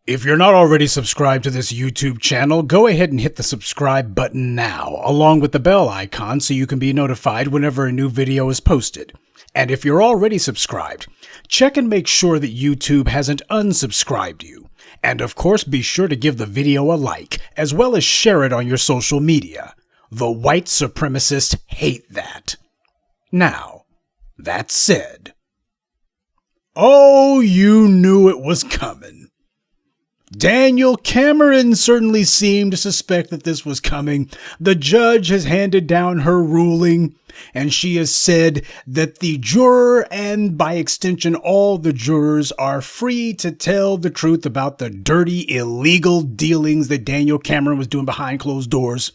If you're not already subscribed to this YouTube channel, go ahead and hit the subscribe button now, along with the bell icon so you can be notified whenever a new video is posted. And if you're already subscribed, check and make sure that YouTube hasn't unsubscribed you. And of course, be sure to give the video a like, as well as share it on your social media. The white supremacists hate that. Now, that said, oh, you knew it was coming. Daniel Cameron certainly seemed to suspect that this was coming. The judge has handed down her ruling, and she has said that the juror, and by extension all the jurors, are free to tell the truth about the dirty, illegal dealings that Daniel Cameron was doing behind closed doors.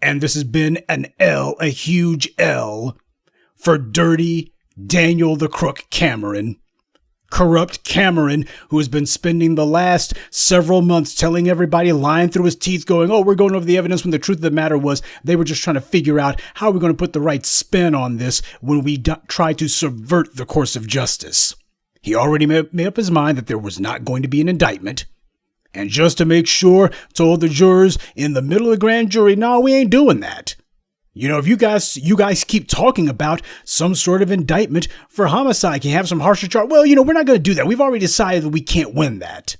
And this has been an L, a huge L, for dirty Daniel the Crook Cameron. Corrupt Cameron, who has been spending the last several months telling everybody, lying through his teeth, going, oh, we're going over the evidence, when the truth of the matter was they were just trying to figure out how we're going to put the right spin on this when we try to subvert the course of justice. He already made up his mind that there was not going to be an indictment. And just to make sure, told the jurors in the middle of the grand jury, no, we ain't doing that. You know, if you guys keep talking about some sort of indictment for homicide, can you have some harsher charge? Well, we're not going to do that. We've already decided that we can't win that.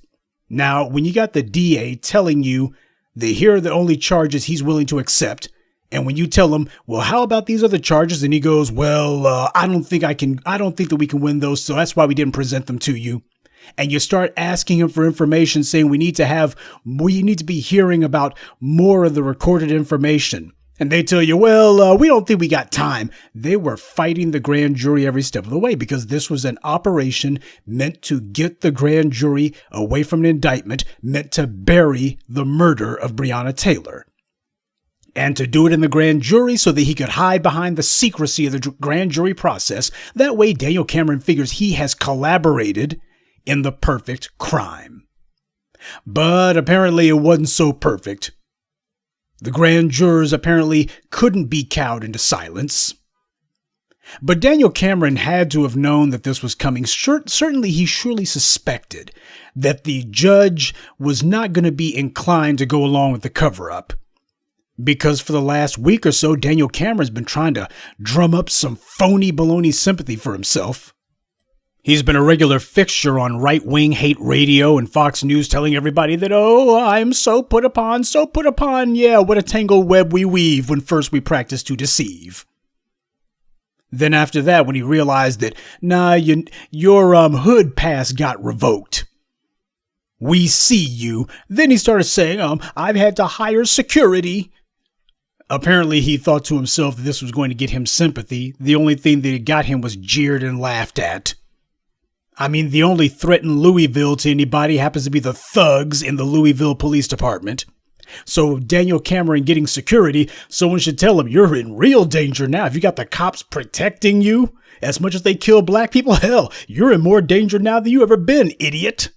Now, when you got the DA telling you that here are the only charges he's willing to accept, and when you tell him, well, how about these other charges? And he goes, well, I don't think that we can win those, so that's why we didn't present them to you. And you start asking him for information, saying we need to be hearing about more of the recorded information. And they tell you, well, we don't think we got time. They were fighting the grand jury every step of the way because this was an operation meant to get the grand jury away from an indictment, meant to bury the murder of Breonna Taylor. And to do it in the grand jury so that he could hide behind the secrecy of the grand jury process. That way, Daniel Cameron figures he has collaborated in the perfect crime. But apparently it wasn't so perfect. The grand jurors apparently couldn't be cowed into silence. But Daniel Cameron had to have known that this was coming. Certainly, he surely suspected that the judge was not going to be inclined to go along with the cover-up. Because for the last week or so, Daniel Cameron's been trying to drum up some phony baloney sympathy for himself. He's been a regular fixture on right-wing hate radio and Fox News telling everybody that, oh, I'm so put upon. Yeah, what a tangled web we weave when first we practice to deceive. Then after that, when he realized that, your hood pass got revoked. We see you. Then he started saying, I've had to hire security. Apparently, he thought to himself that this was going to get him sympathy. The only thing that it got him was jeered and laughed at. I mean, the only threat in Louisville to anybody happens to be the thugs in the Louisville Police Department. So Daniel Cameron getting security, someone should tell him, you're in real danger now. If you got the cops protecting you, as much as they kill black people, hell, you're in more danger now than you ever been, idiot.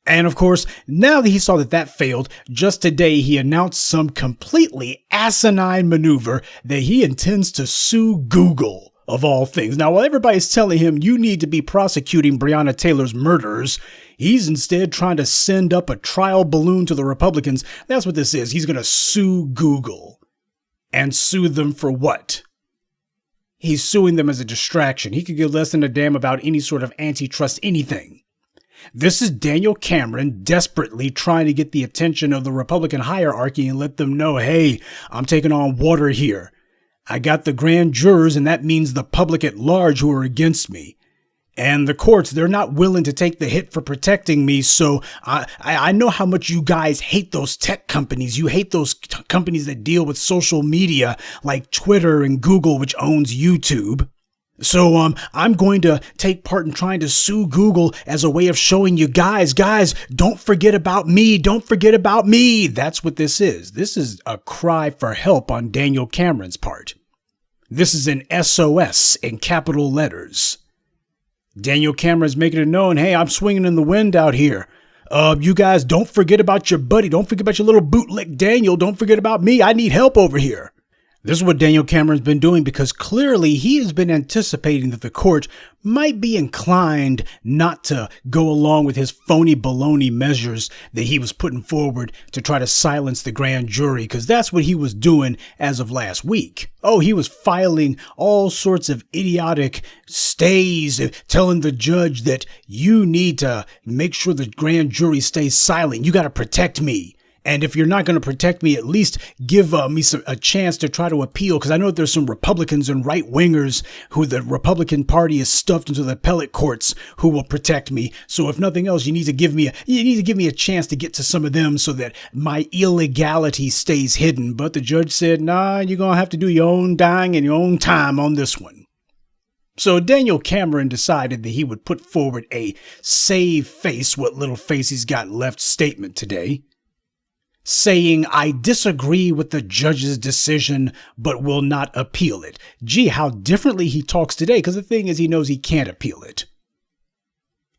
And of course, now that he saw that failed, just today he announced some completely asinine maneuver that he intends to sue Google. Of all things. Now, while everybody's telling him you need to be prosecuting Breonna Taylor's murderers, he's instead trying to send up a trial balloon to the Republicans. That's what this is. He's going to sue Google. And sue them for what? He's suing them as a distraction. He could give less than a damn about any sort of antitrust anything. This is Daniel Cameron desperately trying to get the attention of the Republican hierarchy and let them know, hey, I'm taking on water here. I got the grand jurors, and that means the public at large who are against me. And the courts, they're not willing to take the hit for protecting me, so I know how much you guys hate those tech companies. You hate those companies that deal with social media, like Twitter and Google, which owns YouTube. So I'm going to take part in trying to sue Google as a way of showing you guys, don't forget about me. Don't forget about me. That's what this is. This is a cry for help on Daniel Cameron's part. This is an SOS in capital letters. Daniel Cameron's making it known, hey, I'm swinging in the wind out here. You guys don't forget about your buddy. Don't forget about your little bootlick Daniel. Don't forget about me. I need help over here. This is what Daniel Cameron's been doing because clearly he has been anticipating that the court might be inclined not to go along with his phony baloney measures that he was putting forward to try to silence the grand jury, because that's what he was doing as of last week. Oh, he was filing all sorts of idiotic stays, telling the judge that you need to make sure the grand jury stays silent. You got to protect me. And if you're not going to protect me, at least give me a chance to try to appeal, because I know there's some Republicans and right-wingers who the Republican Party is stuffed into the appellate courts who will protect me. So if nothing else, you need to give me a chance to get to some of them so that my illegality stays hidden. But the judge said, nah, you're going to have to do your own dying and your own time on this one. So Daniel Cameron decided that he would put forward a save face, what little face he's got left, statement today, saying, I disagree with the judge's decision, but will not appeal it. Gee, how differently he talks today, because the thing is, he knows he can't appeal it.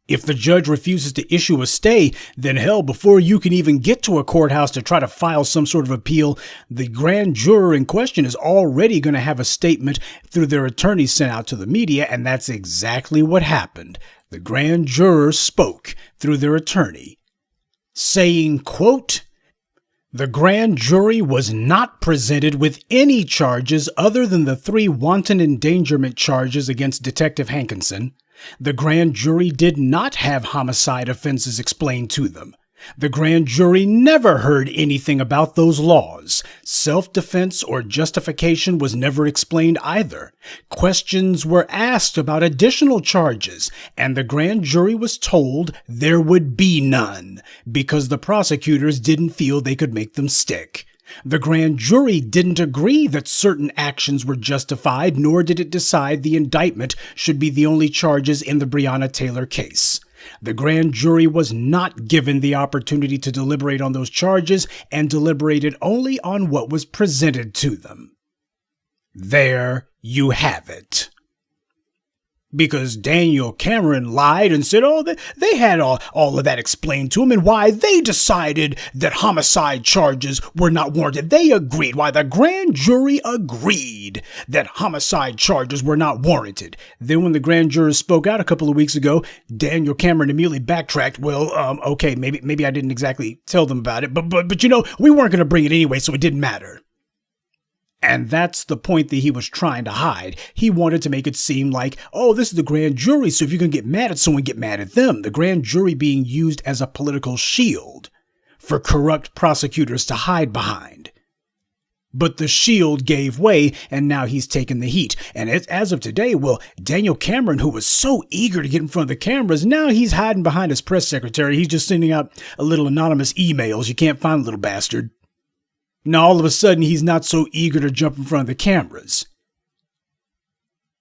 If the judge refuses to issue a stay, then hell, before you can even get to a courthouse to try to file some sort of appeal, the grand juror in question is already going to have a statement through their attorney sent out to the media, and that's exactly what happened. The grand juror spoke through their attorney, saying, quote, the grand jury was not presented with any charges other than the 3 wanton endangerment charges against Detective Hankinson. The grand jury did not have homicide offenses explained to them. The grand jury never heard anything about those laws. Self-defense or justification was never explained either. Questions were asked about additional charges, and the grand jury was told there would be none, because the prosecutors didn't feel they could make them stick. The grand jury didn't agree that certain actions were justified, nor did it decide the indictment should be the only charges in the Breonna Taylor case. The grand jury was not given the opportunity to deliberate on those charges and deliberated only on what was presented to them. There you have it. Because Daniel Cameron lied and said, oh, they had all of that explained to him, and why they decided that homicide charges were not warranted. They agreed. Why the grand jury agreed that homicide charges were not warranted. Then when the grand jurors spoke out a couple of weeks ago, Daniel Cameron immediately backtracked. Well, okay, maybe I didn't exactly tell them about it, but you know, we weren't going to bring it anyway, so it didn't matter. And that's the point that he was trying to hide. He wanted to make it seem like, oh, this is the grand jury, so if you're going to get mad at someone, get mad at them. The grand jury being used as a political shield for corrupt prosecutors to hide behind. But the shield gave way, and now he's taken the heat. And as of today, well, Daniel Cameron, who was so eager to get in front of the cameras, now he's hiding behind his press secretary. He's just sending out a little anonymous emails. You can't find the little bastard. Now, all of a sudden, he's not so eager to jump in front of the cameras.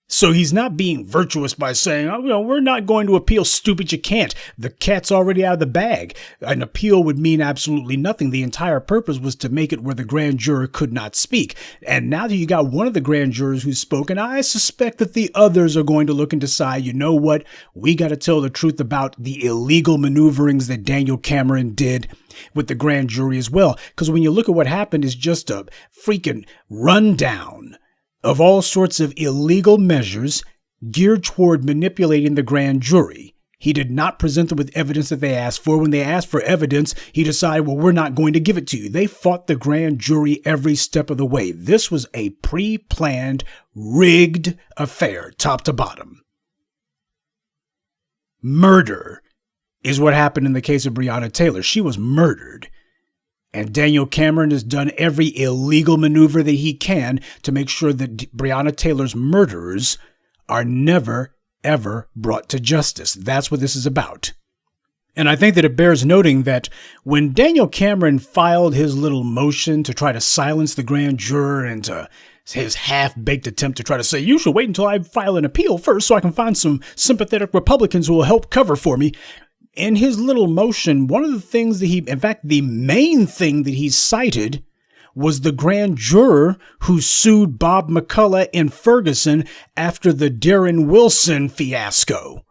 So he's not being virtuous by saying, oh, you know, we're not going to appeal. Stupid, you can't. The cat's already out of the bag. An appeal would mean absolutely nothing. The entire purpose was to make it where the grand juror could not speak. And now that you got one of the grand jurors who's spoken, I suspect that the others are going to look and decide, you know what? We got to tell the truth about the illegal maneuverings that Daniel Cameron did with the grand jury as well. Because when you look at what happened, it's just a freaking rundown of all sorts of illegal measures geared toward manipulating the grand jury. He did not present them with evidence that they asked for. When they asked for evidence, he decided, well, we're not going to give it to you. They fought the grand jury every step of the way. This was a pre-planned, rigged affair, top to bottom. Murder is what happened in the case of Breonna Taylor. She was murdered. And Daniel Cameron has done every illegal maneuver that he can to make sure that Breonna Taylor's murderers are never, ever brought to justice. That's what this is about. And I think that it bears noting that when Daniel Cameron filed his little motion to try to silence the grand juror and to his half-baked attempt to try to say, you should wait until I file an appeal first so I can find some sympathetic Republicans who will help cover for me. In his little motion, one of the things that in fact, the main thing that he cited was the grand juror who sued Bob McCullough in Ferguson after the Darren Wilson fiasco.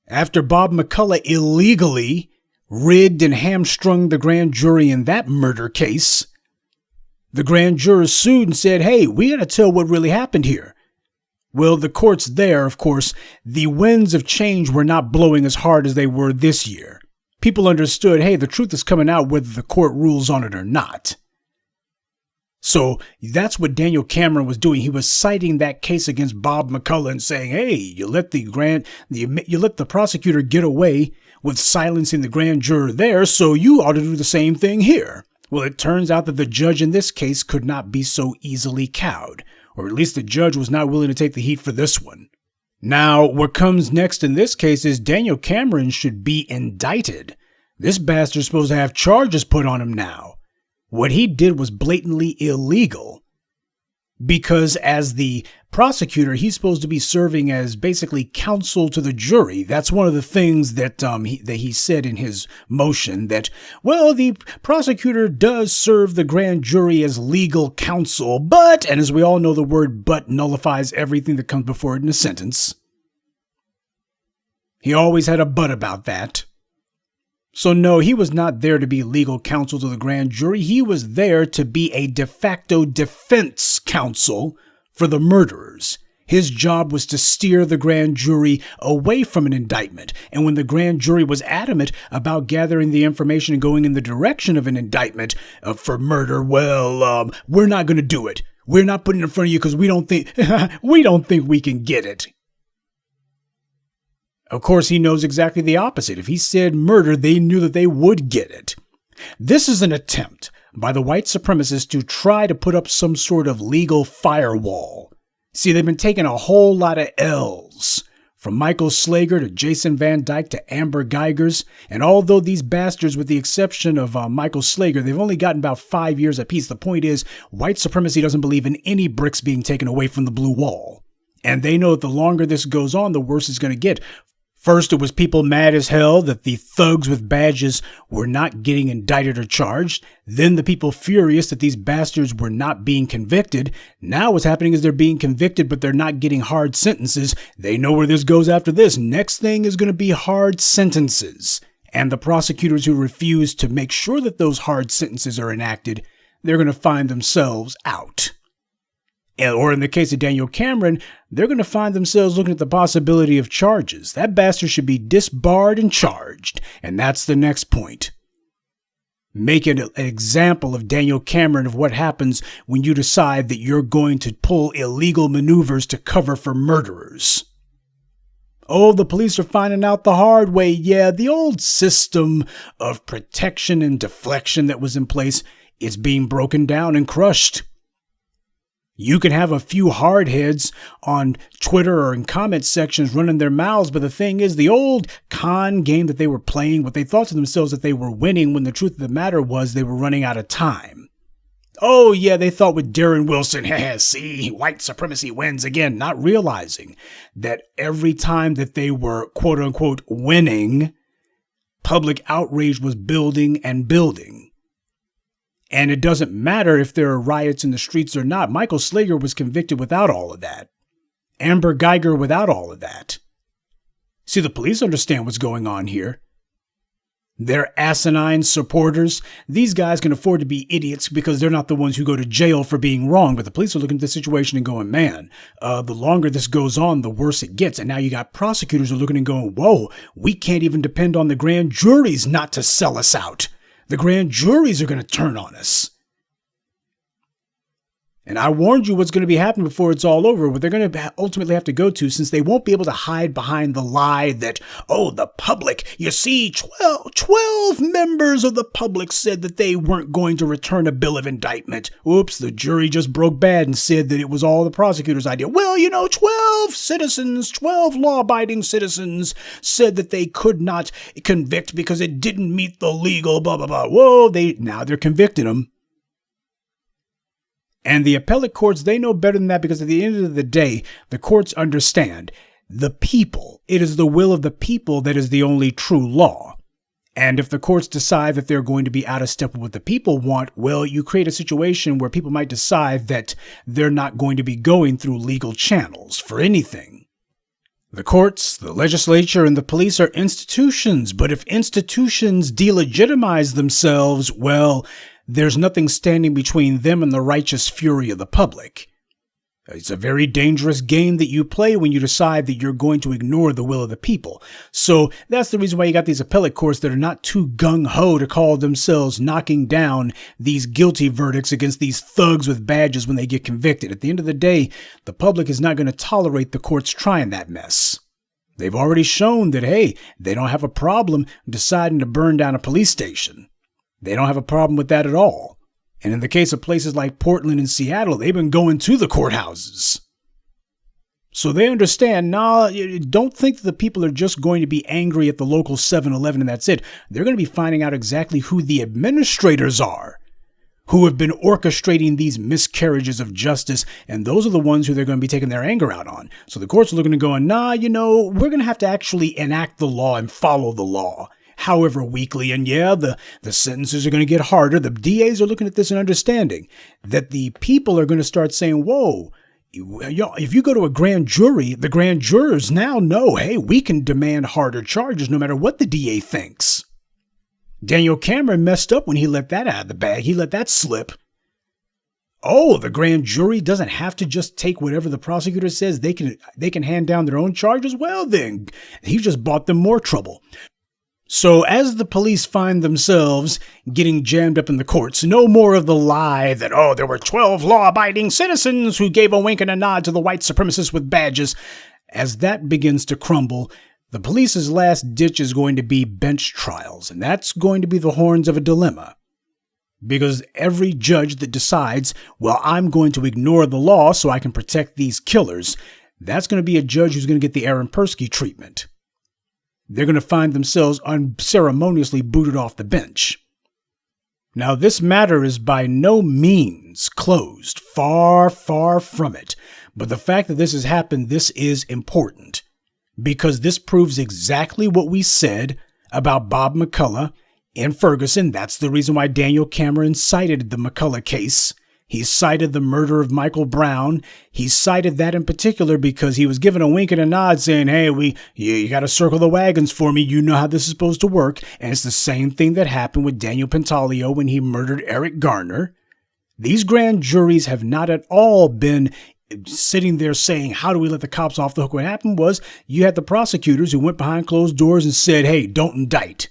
After Bob McCullough illegally rigged and hamstrung the grand jury in that murder case, The grand jurors sued and said, hey, we got to tell what really happened here. Well, the courts there, of course, the winds of change were not blowing as hard as they were this year. People understood, hey, the truth is coming out whether the court rules on it or not. So that's what Daniel Cameron was doing. He was citing that case against Bob McCullough and saying, hey, you let the prosecutor get away with silencing the grand juror there, so you ought to do the same thing here. Well, it turns out that the judge in this case could not be so easily cowed, or at least the judge was not willing to take the heat for this one. Now, what comes next in this case is Daniel Cameron should be indicted. This bastard's supposed to have charges put on him now. What he did was blatantly illegal. Because as the prosecutor, he's supposed to be serving as basically counsel to the jury. That's one of the things that he said in his motion, that, well, the prosecutor does serve the grand jury as legal counsel, but, and as we all know, the word but nullifies everything that comes before it in a sentence. He always had a but about that. So no, he was not there to be legal counsel to the grand jury. He was there to be a de facto defense counsel for the murderers. His job was to steer the grand jury away from an indictment. And when the grand jury was adamant about gathering the information and going in the direction of an indictment for murder, well, we're not going to do it. We're not putting it in front of you because we don't think we can get it. Of course, he knows exactly the opposite. If he said murder, they knew that they would get it. This is an attempt by the white supremacists to try to put up some sort of legal firewall. See, they've been taking a whole lot of L's, from Michael Slager to Jason Van Dyke to Amber Geigers. And although these bastards, with the exception of Michael Slager, they've only gotten about 5 years apiece, the point is, white supremacy doesn't believe in any bricks being taken away from the blue wall. And they know that the longer this goes on, the worse it's going to get. First, it was people mad as hell that the thugs with badges were not getting indicted or charged. Then the people furious that these bastards were not being convicted. Now what's happening is they're being convicted, but they're not getting hard sentences. They know where this goes after this. Next thing is going to be hard sentences. And the prosecutors who refuse to make sure that those hard sentences are enacted, they're going to find themselves out. Or in the case of Daniel Cameron, they're going to find themselves looking at the possibility of charges. That bastard should be disbarred and charged. And that's the next point. Make an example of Daniel Cameron of what happens when you decide that you're going to pull illegal maneuvers to cover for murderers. Oh, the police are finding out the hard way. Yeah, the old system of protection and deflection that was in place is being broken down and crushed. You can have a few hardheads on Twitter or in comment sections running their mouths, but the thing is, the old con game that they were playing, what they thought to themselves that they were winning, when the truth of the matter was they were running out of time. Oh yeah, they thought with Darren Wilson, see, white supremacy wins again, not realizing that every time that they were quote unquote winning, public outrage was building and building. And it doesn't matter if there are riots in the streets or not. Michael Slager was convicted without all of that. Amber Geiger without all of that. See, the police understand what's going on here. They're asinine supporters. These guys can afford to be idiots because they're not the ones who go to jail for being wrong. But the police are looking at the situation and going, man, the longer this goes on, the worse it gets. And now you got prosecutors who are looking and going, whoa, we can't even depend on the grand juries not to sell us out. The grand juries are going to turn on us. And I warned you what's going to be happening before it's all over, what they're going to ultimately have to go to, since they won't be able to hide behind the lie that, oh, the public, you see, 12 members of the public said that they weren't going to return a bill of indictment. Oops, the jury just broke bad and said that it was all the prosecutor's idea. Well, 12 law-abiding citizens said that they could not convict because it didn't meet the legal blah, blah, blah. Whoa, now they're convicting them. And the appellate courts, they know better than that, because at the end of the day, the courts understand the people. It is the will of the people that is the only true law. And if the courts decide that they're going to be out of step with what the people want, well, you create a situation where people might decide that they're not going to be going through legal channels for anything. The courts, the legislature, and the police are institutions, but if institutions delegitimize themselves, well, there's nothing standing between them and the righteous fury of the public. It's a very dangerous game that you play when you decide that you're going to ignore the will of the people. So that's the reason why you got these appellate courts that are not too gung-ho to call themselves knocking down these guilty verdicts against these thugs with badges when they get convicted. At the end of the day, the public is not going to tolerate the courts trying that mess. They've already shown that, hey, they don't have a problem deciding to burn down a police station. They don't have a problem with that at all. And in the case of places like Portland and Seattle, they've been going to the courthouses. So they understand, don't think that the people are just going to be angry at the local 7-Eleven and that's it. They're going to be finding out exactly who the administrators are, who have been orchestrating these miscarriages of justice. And those are the ones who they're going to be taking their anger out on. So the courts are looking and going, we're going to have to actually enact the law and follow the law. However weakly, and the sentences are going to get harder. The DAs are looking at this and understanding that the people are going to start saying, whoa, if you go to a grand jury, the grand jurors now know, hey, we can demand harder charges no matter what the DA thinks. Daniel Cameron messed up when he let that out of the bag. He let that slip. Oh, the grand jury doesn't have to just take whatever the prosecutor says. They can hand down their own charges. Well, then he just bought them more trouble. So as the police find themselves getting jammed up in the courts, no more of the lie that, there were 12 law-abiding citizens who gave a wink and a nod to the white supremacists with badges. As that begins to crumble, the police's last ditch is going to be bench trials, and that's going to be the horns of a dilemma. Because every judge that decides, I'm going to ignore the law so I can protect these killers, that's going to be a judge who's going to get the Aaron Persky treatment. They're going to find themselves unceremoniously booted off the bench. Now, this matter is by no means closed, far, far from it. But the fact that this has happened, this is important. Because this proves exactly what we said about Bob McCullough in Ferguson. That's the reason why Daniel Cameron cited the McCullough case. He cited the murder of Michael Brown. He cited that in particular because he was given a wink and a nod saying, hey, you got to circle the wagons for me. You know how this is supposed to work. And it's the same thing that happened with Daniel Pantaleo when he murdered Eric Garner. These grand juries have not at all been sitting there saying, how do we let the cops off the hook? What happened was you had the prosecutors who went behind closed doors and said, hey, don't indict.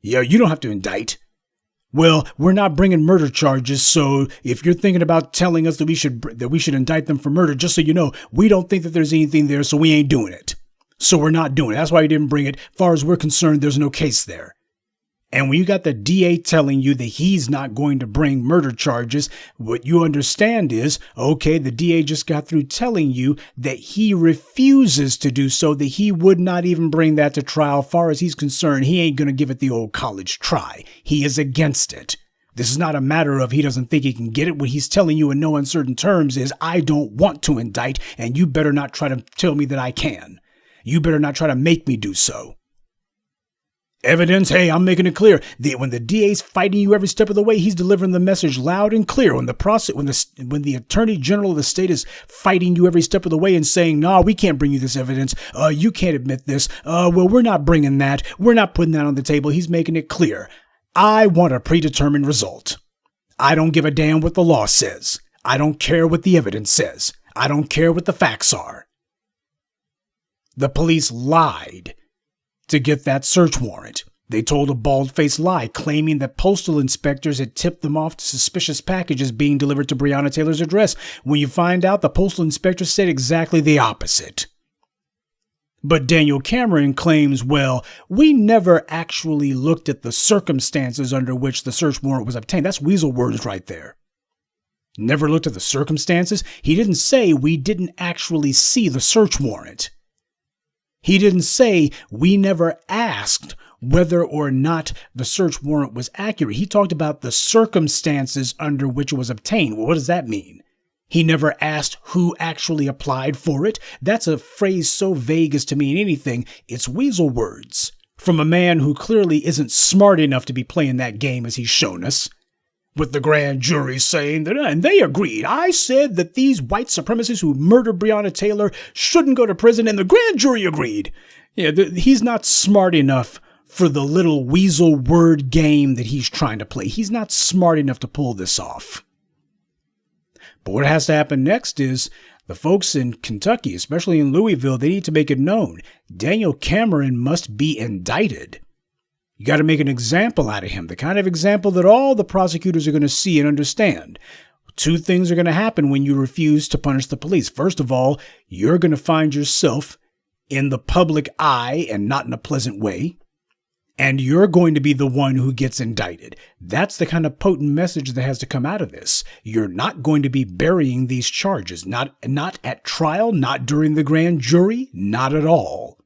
You don't have to indict. Well, we're not bringing murder charges, so if you're thinking about telling us that we should indict them for murder, just so you know, we don't think that there's anything there, so we ain't doing it. So we're not doing it. That's why we didn't bring it. As far as we're concerned, there's no case there. And when you got the DA telling you that he's not going to bring murder charges, what you understand is, okay, the DA just got through telling you that he refuses to do so, that he would not even bring that to trial. As far as he's concerned, he ain't going to give it the old college try. He is against it. This is not a matter of he doesn't think he can get it. What he's telling you in no uncertain terms is, I don't want to indict, and you better not try to tell me that I can. You better not try to make me do so. Evidence, hey, I'm making it clear. When the DA's fighting you every step of the way, he's delivering the message loud and clear. When the Attorney General of the state is fighting you every step of the way and saying, no, we can't bring you this evidence. You can't admit this. We're not bringing that. We're not putting that on the table. He's making it clear. I want a predetermined result. I don't give a damn what the law says. I don't care what the evidence says. I don't care what the facts are. The police lied to get that search warrant. They told a bald-faced lie, claiming that postal inspectors had tipped them off to suspicious packages being delivered to Breonna Taylor's address. When you find out, the postal inspector said exactly the opposite. But Daniel Cameron claims, we never actually looked at the circumstances under which the search warrant was obtained. That's weasel words right there. Never looked at the circumstances? He didn't say we didn't actually see the search warrant. He didn't say we never asked whether or not the search warrant was accurate. He talked about the circumstances under which it was obtained. Well, what does that mean? He never asked who actually applied for it. That's a phrase so vague as to mean anything. It's weasel words from a man who clearly isn't smart enough to be playing that game as he's shown us. With the grand jury saying that, and they agreed. I said that these white supremacists who murdered Breonna Taylor shouldn't go to prison, and the grand jury agreed. He's not smart enough for the little weasel word game that he's trying to play. He's not smart enough to pull this off. But what has to happen next is the folks in Kentucky, especially in Louisville, they need to make it known. Daniel Cameron must be indicted. You got to make an example out of him, the kind of example that all the prosecutors are going to see and understand. Two things are going to happen when you refuse to punish the police. First of all, you're going to find yourself in the public eye and not in a pleasant way. And you're going to be the one who gets indicted. That's the kind of potent message that has to come out of this. You're not going to be burying these charges, not at trial, not during the grand jury, not at all.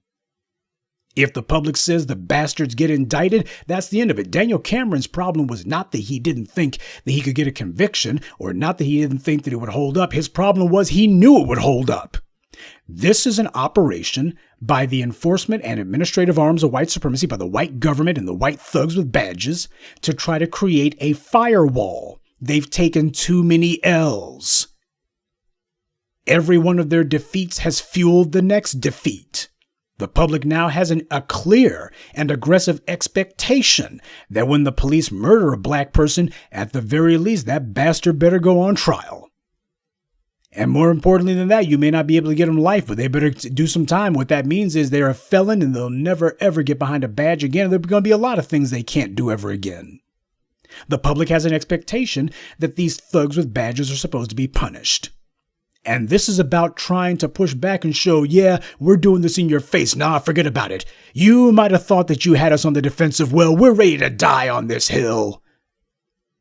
If the public says the bastards get indicted, that's the end of it. Daniel Cameron's problem was not that he didn't think that he could get a conviction, or not that he didn't think that it would hold up. His problem was he knew it would hold up. This is an operation by the enforcement and administrative arms of white supremacy, by the white government and the white thugs with badges, to try to create a firewall. They've taken too many L's. Every one of their defeats has fueled the next defeat. The public now has a clear and aggressive expectation that when the police murder a black person, at the very least, that bastard better go on trial. And more importantly than that, you may not be able to get them life, but they better do some time. What that means is they're a felon and they'll never, ever get behind a badge again. There are going to be a lot of things they can't do ever again. The public has an expectation that these thugs with badges are supposed to be punished. And this is about trying to push back and show, yeah, we're doing this in your face. Nah, forget about it. You might have thought that you had us on the defensive. Well, we're ready to die on this hill.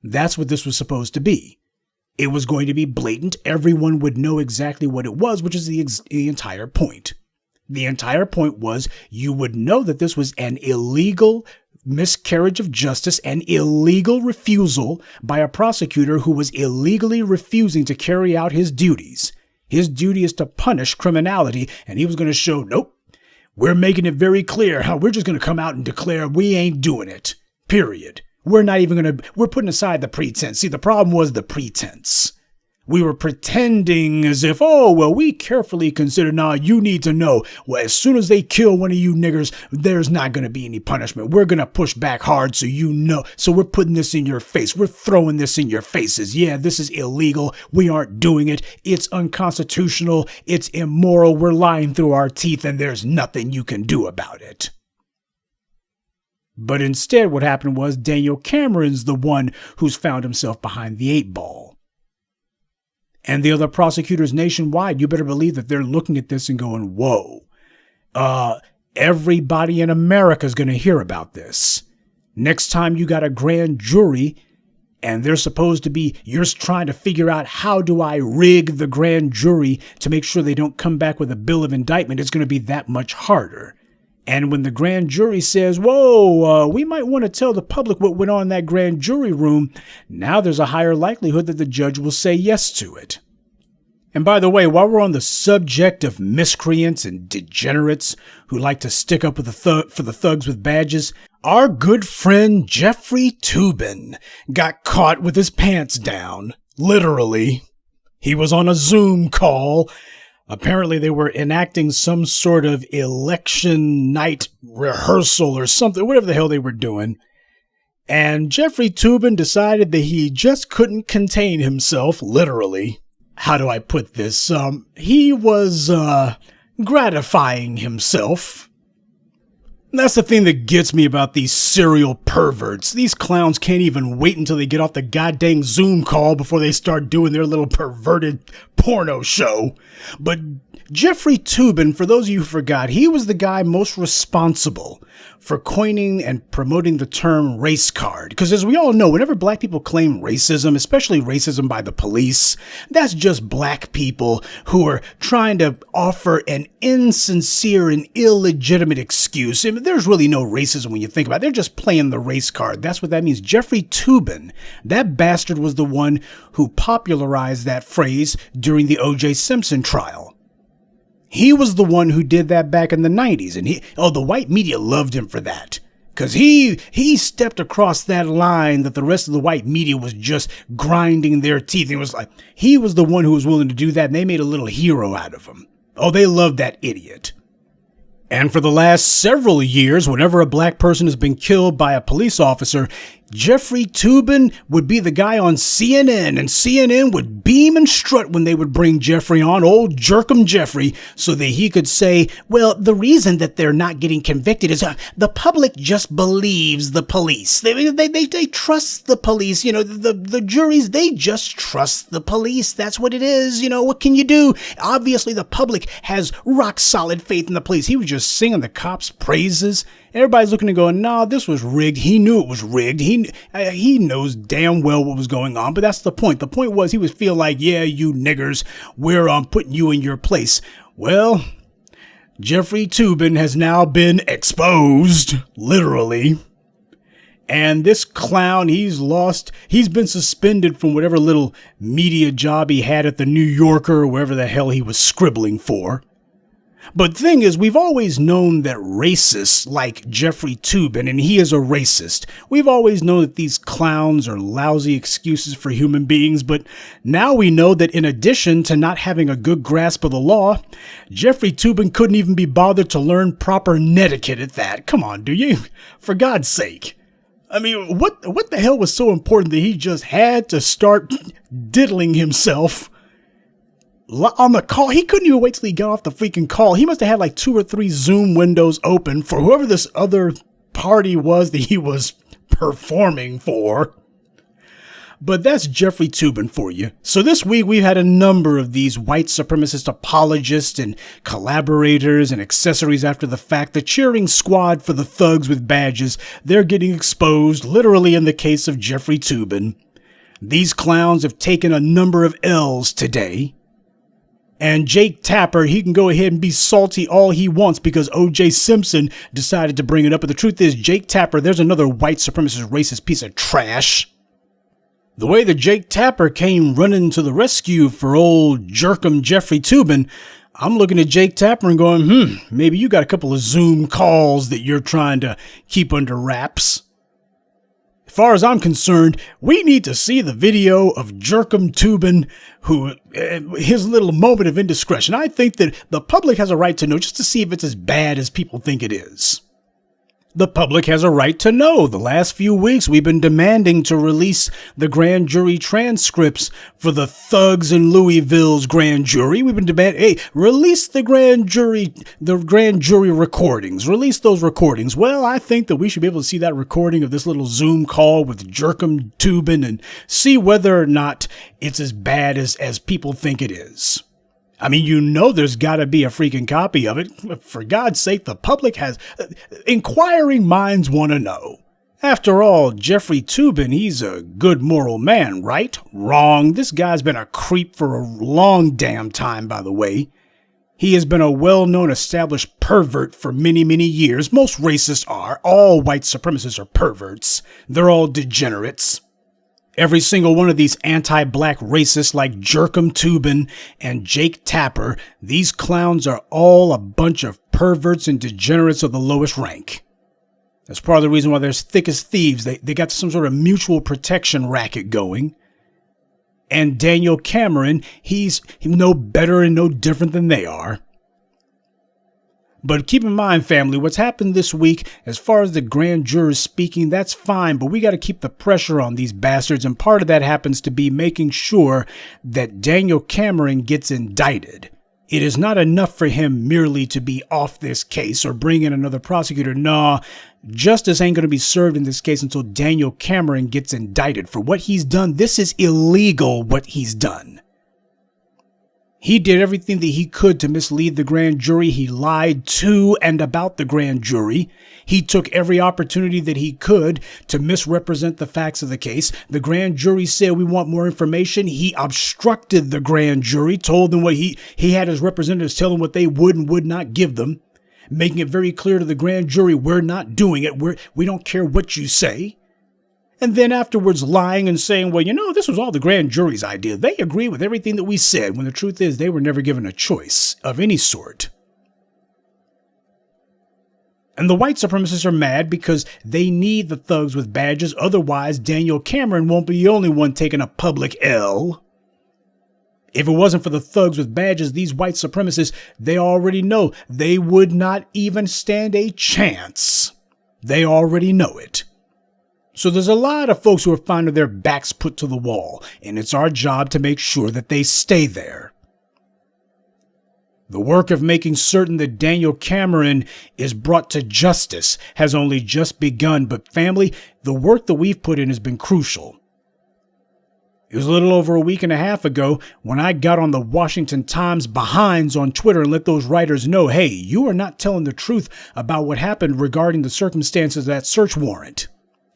That's what this was supposed to be. It was going to be blatant. Everyone would know exactly what it was, which is the entire point. The entire point was you would know that this was an illegal miscarriage of justice, an illegal refusal by a prosecutor who was illegally refusing to carry out his duties. His duty is to punish criminality, and he was going to show, nope, we're making it very clear how we're just going to come out and declare we ain't doing it, period. We're putting aside the pretense. See, the problem was the pretense. We were pretending as if, oh, well, we carefully considered, nah, you need to know, well, as soon as they kill one of you niggers, there's not going to be any punishment. We're going to push back hard so you know. So we're putting this in your face. We're throwing this in your faces. Yeah, this is illegal. We aren't doing it. It's unconstitutional. It's immoral. We're lying through our teeth, and there's nothing you can do about it. But instead, what happened was Daniel Cameron's the one who's found himself behind the 8 ball. And the other prosecutors nationwide, you better believe that they're looking at this and going, whoa, everybody in America is going to hear about this. Next time you got a grand jury and they're supposed to be, you're trying to figure out how do I rig the grand jury to make sure they don't come back with a bill of indictment, it's going to be that much harder. And when the grand jury says, whoa, we might want to tell the public what went on in that grand jury room, now there's a higher likelihood that the judge will say yes to it. And by the way, while we're on the subject of miscreants and degenerates who like to stick up with for the thugs with badges, our good friend Jeffrey Toobin got caught with his pants down, literally. He was on a Zoom call. Apparently they were enacting some sort of election night rehearsal or something, whatever the hell they were doing. And Jeffrey Toobin decided that he just couldn't contain himself, literally. How do I put this? He was gratifying himself. That's the thing that gets me about these serial perverts. These clowns can't even wait until they get off the goddamn Zoom call before they start doing their little perverted porno show. But Jeffrey Toobin, for those of you who forgot, he was the guy most responsible for coining and promoting the term race card. Because as we all know, whenever black people claim racism, especially racism by the police, that's just black people who are trying to offer an insincere and illegitimate excuse. I mean, there's really no racism when you think about it. They're just playing the race card. That's what that means. Jeffrey Toobin, that bastard was the one who popularized that phrase during the O.J. Simpson trial. He was the one who did that back in the 90s, and the white media loved him for that. Because he stepped across that line that the rest of the white media was just grinding their teeth. It was like, he was the one who was willing to do that, and they made a little hero out of him. Oh, they loved that idiot. And for the last several years, whenever a black person has been killed by a police officer, Jeffrey Toobin would be the guy on CNN, and CNN would beam and strut when they would bring Jeffrey on, old Jerkum Jeffrey, so that he could say, well, the reason that they're not getting convicted is the public just believes the police. They trust the police. You know, the juries, they just trust the police. That's what it is. You know, what can you do? Obviously, the public has rock solid faith in the police. He was just singing the cops' praises. Everybody's looking and going, nah, this was rigged. He knew it was rigged. He knows damn well what was going on, but that's the point. The point was he would feel like, yeah, you niggers, we're putting you in your place. Well, Jeffrey Toobin has now been exposed, literally. And this clown, he's been suspended from whatever little media job he had at the New Yorker or wherever the hell he was scribbling for. But the thing is, we've always known that racists like Jeffrey Toobin, and he is a racist, we've always known that these clowns are lousy excuses for human beings, but now we know that in addition to not having a good grasp of the law, Jeffrey Toobin couldn't even be bothered to learn proper netiquette at that. Come on, do you? For God's sake. I mean, what the hell was so important that he just had to start diddling himself on the call? He couldn't even wait till he got off the freaking call. He must have had like 2 or 3 Zoom windows open for whoever this other party was that he was performing for. But that's Jeffrey Toobin for you. So this week we've had a number of these white supremacist apologists and collaborators and accessories after the fact, the cheering squad for the thugs with badges. They're getting exposed, literally in the case of Jeffrey Toobin. These clowns have taken a number of L's today. And Jake Tapper, he can go ahead and be salty all he wants because O.J. Simpson decided to bring it up. But the truth is, Jake Tapper, there's another white supremacist racist piece of trash. The way that Jake Tapper came running to the rescue for old Jerkum Jeffrey Toobin, I'm looking at Jake Tapper and going, maybe you got a couple of Zoom calls that you're trying to keep under wraps. As far as I'm concerned, we need to see the video of Jerkum Toobin, who, his little moment of indiscretion. I think that the public has a right to know, just to see if it's as bad as people think it is. The public has a right to know. The last few weeks, we've been demanding to release the grand jury transcripts for the thugs in Louisville's grand jury. We've been demanding, hey, release the grand jury recordings. Release those recordings. Well, I think that we should be able to see that recording of this little Zoom call with Jerkum Toobin and see whether or not it's as bad as people think it is. I mean, you know there's got to be a freaking copy of it. For God's sake, the public has... Inquiring minds want to know. After all, Jeffrey Toobin, he's a good moral man, right? Wrong. This guy's been a creep for a long damn time, by the way. He has been a well-known established pervert for many, many years. Most racists are. All white supremacists are perverts. They're all degenerates. Every single one of these anti-black racists like Jerkum Toobin and Jake Tapper, these clowns are all a bunch of perverts and degenerates of the lowest rank. That's part of the reason why they're as thick as thieves. They got some sort of mutual protection racket going. And Daniel Cameron, he's no better and no different than they are. But keep in mind, family, what's happened this week, as far as the grand jurors speaking, that's fine, but we got to keep the pressure on these bastards, and part of that happens to be making sure that Daniel Cameron gets indicted. It is not enough for him merely to be off this case or bring in another prosecutor. No, justice ain't going to be served in this case until Daniel Cameron gets indicted for what he's done. This is illegal, what he's done. He did everything that he could to mislead the grand jury. He lied to and about the grand jury. He took every opportunity that he could to misrepresent the facts of the case. The grand jury said, we want more information. He obstructed the grand jury, told them what he had his representatives tell them what they would and would not give them, making it very clear to the grand jury, we're not doing it. We don't care what you say. And then afterwards lying and saying, well, this was all the grand jury's idea. They agree with everything that we said, when the truth is they were never given a choice of any sort. And the white supremacists are mad because they need the thugs with badges. Otherwise, Daniel Cameron won't be the only one taking a public L. If it wasn't for the thugs with badges, these white supremacists, they already know they would not even stand a chance. They already know it. So there's a lot of folks who are finding their backs put to the wall, and it's our job to make sure that they stay there. The work of making certain that Daniel Cameron is brought to justice has only just begun, but family, the work that we've put in has been crucial. It was a little over a week and a half ago when I got on the Washington Times behinds on Twitter and let those writers know, hey, you are not telling the truth about what happened regarding the circumstances of that search warrant.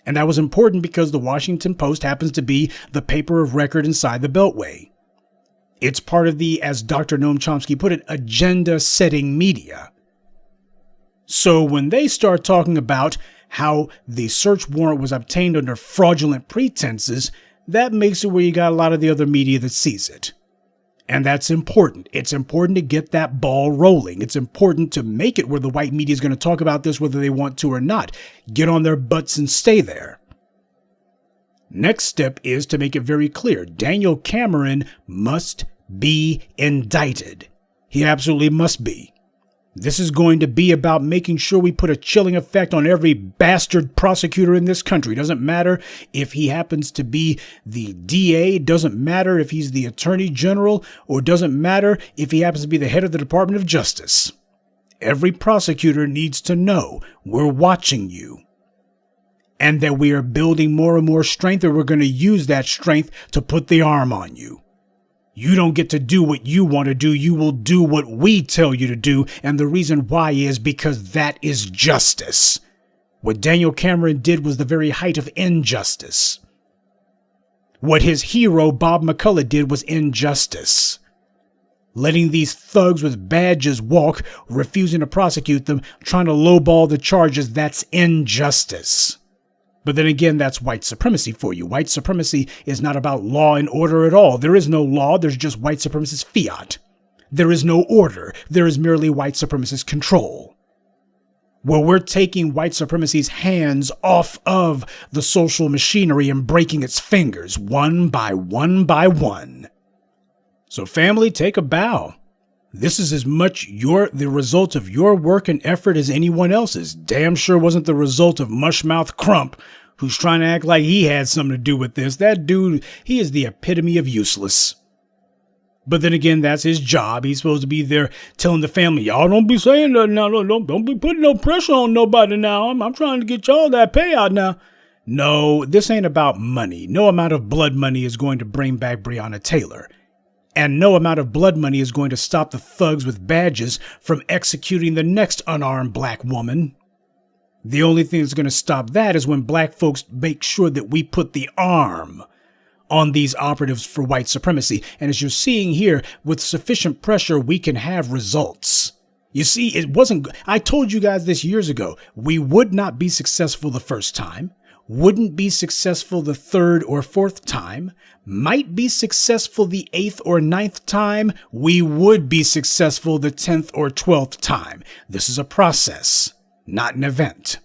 And that was important because the Washington Post happens to be the paper of record inside the Beltway. It's part of the, as Dr. Noam Chomsky put it, agenda-setting media. So when they start talking about how the search warrant was obtained under fraudulent pretenses, that makes it where you got a lot of the other media that sees it. And that's important. It's important to get that ball rolling. It's important to make it where the white media is going to talk about this whether they want to or not. Get on their butts and stay there. Next step is to make it very clear. Daniel Cameron must be indicted. He absolutely must be. This is going to be about making sure we put a chilling effect on every bastard prosecutor in this country. It doesn't matter if he happens to be the DA. It doesn't matter if he's the Attorney General, or it doesn't matter if he happens to be the head of the Department of Justice. Every prosecutor needs to know we're watching you and that we are building more and more strength, and we're going to use that strength to put the arm on you. You don't get to do what you want to do. You will do what we tell you to do. And the reason why is because that is justice. What Daniel Cameron did was the very height of injustice. What his hero, Bob McCullough, did was injustice. Letting these thugs with badges walk, refusing to prosecute them, trying to lowball the charges, that's injustice. But then again, that's white supremacy for you. White supremacy is not about law and order at all. There is no law. There's just white supremacist fiat. There is no order. There is merely white supremacist control. Well, we're taking white supremacy's hands off of the social machinery and breaking its fingers one by one by one. So family, take a bow. This is as much the result of your work and effort as anyone else's. Damn sure wasn't the result of Mushmouth Crump, who's trying to act like he had something to do with this. That dude, he is the epitome of useless. But then again, that's his job. He's supposed to be there telling the family, y'all don't be saying that now. Don't be putting no pressure on nobody now. I'm trying to get y'all that payout now. No, this ain't about money. No amount of blood money is going to bring back Breonna Taylor. And no amount of blood money is going to stop the thugs with badges from executing the next unarmed black woman. The only thing that's going to stop that is when black folks make sure that we put the arm on these operatives for white supremacy. And as you're seeing here, with sufficient pressure, we can have results. You see, I told you guys this years ago. We would not be successful the first time. Wouldn't be successful the third or fourth time, might be successful the 8th or 9th time, we would be successful the 10th or 12th time. This is a process, not an event.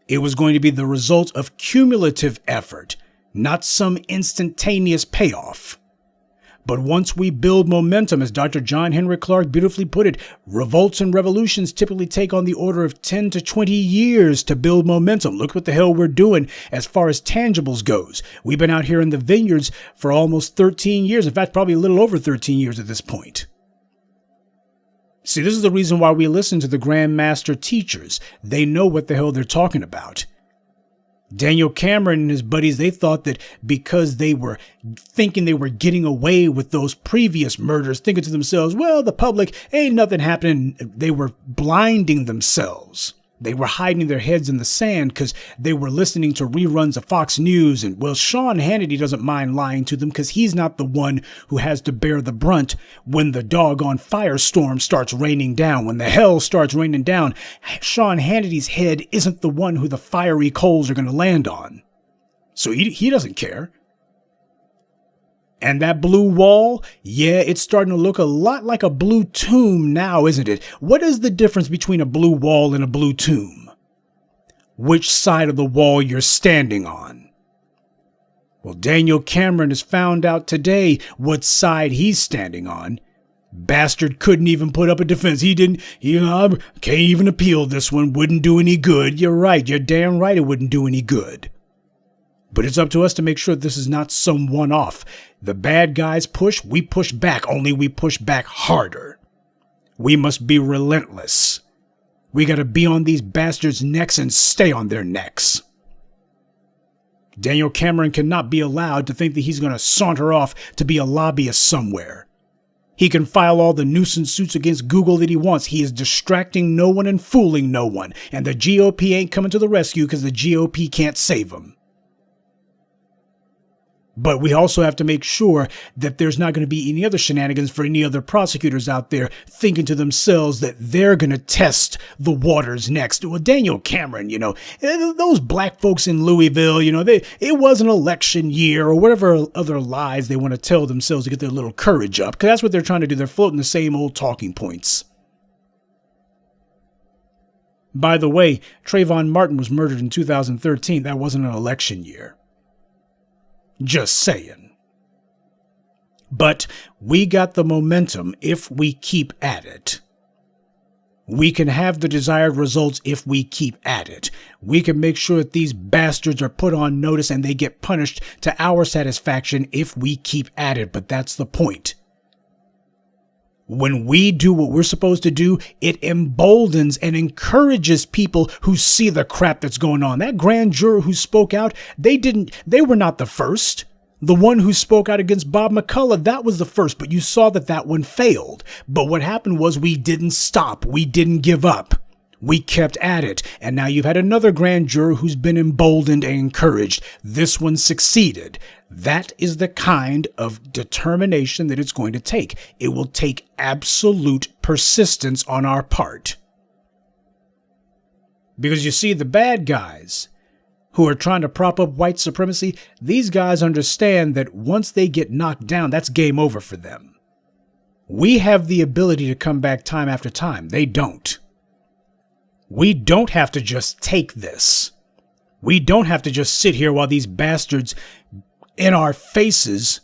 It was going to be the result of cumulative effort, not some instantaneous payoff. But once we build momentum, as Dr. John Henry Clark beautifully put it, revolts and revolutions typically take on the order of 10 to 20 years to build momentum. Look what the hell we're doing as far as tangibles goes. We've been out here in the vineyards for almost 13 years. In fact, probably a little over 13 years at this point. See, this is the reason why we listen to the Grandmaster teachers. They know what the hell they're talking about. Daniel Cameron and his buddies, they thought that because they were thinking they were getting away with those previous murders, thinking to themselves, well, the public, ain't nothing happening. They were blinding themselves. They were hiding their heads in the sand because they were listening to reruns of Fox News. And, well, Sean Hannity doesn't mind lying to them because he's not the one who has to bear the brunt when the doggone firestorm starts raining down. When the hell starts raining down, Sean Hannity's head isn't the one who the fiery coals are going to land on. So he doesn't care. And that blue wall, yeah, it's starting to look a lot like a blue tomb now, isn't it? What is the difference between a blue wall and a blue tomb? Which side of the wall you're standing on? Well, Daniel Cameron has found out today what side he's standing on. Bastard couldn't even put up a defense. He can't even appeal this one. Wouldn't do any good. You're right. You're damn right it wouldn't do any good. But it's up to us to make sure this is not some one-off. The bad guys push, we push back, only we push back harder. We must be relentless. We gotta be on these bastards' necks and stay on their necks. Daniel Cameron cannot be allowed to think that he's gonna saunter off to be a lobbyist somewhere. He can file all the nuisance suits against Google that he wants. He is distracting no one and fooling no one. And the GOP ain't coming to the rescue because the GOP can't save him. But we also have to make sure that there's not going to be any other shenanigans for any other prosecutors out there thinking to themselves that they're going to test the waters next. Well, Daniel Cameron, those black folks in Louisville, it was an election year or whatever other lies they want to tell themselves to get their little courage up. Because that's what they're trying to do. They're floating the same old talking points. By the way, Trayvon Martin was murdered in 2013. That wasn't an election year. Just saying. But we got the momentum if we keep at it. We can have the desired results if we keep at it. We can make sure that these bastards are put on notice and they get punished to our satisfaction if we keep at it. But that's the point. When we do what we're supposed to do, it emboldens and encourages people who see the crap that's going on. That grand juror who spoke out, they were not the first. The one who spoke out against Bob McCullough, that was the first, but you saw that one failed. But what happened was we didn't stop. We didn't give up. We kept at it. And now you've had another grand juror who's been emboldened and encouraged. This one succeeded. That is the kind of determination that it's going to take. It will take absolute persistence on our part. Because you see, the bad guys who are trying to prop up white supremacy, these guys understand that once they get knocked down, that's game over for them. We have the ability to come back time after time. They don't. We don't have to just take this. We don't have to just sit here while these bastards in our faces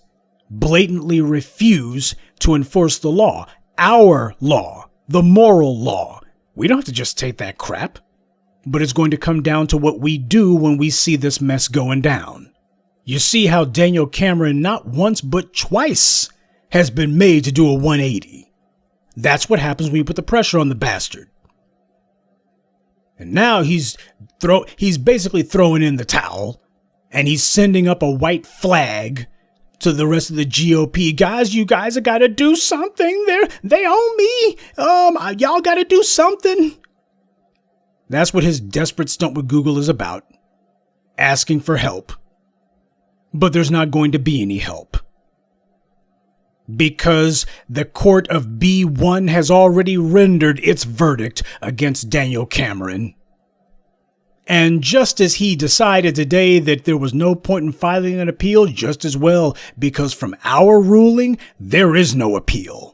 blatantly refuse to enforce the law. Our law. The moral law. We don't have to just take that crap. But it's going to come down to what we do when we see this mess going down. You see how Daniel Cameron not once but twice has been made to do a 180. That's what happens when you put the pressure on the bastard. And now he's basically throwing in the towel, and he's sending up a white flag to the rest of the GOP. Guys, you guys have got to do something. They own me. Y'all got to do something. That's what his desperate stunt with Google is about. Asking for help. But there's not going to be any help. Because the court of B1 has already rendered its verdict against Daniel Cameron. And just as he decided today that there was no point in filing an appeal, just as well, because from our ruling, there is no appeal.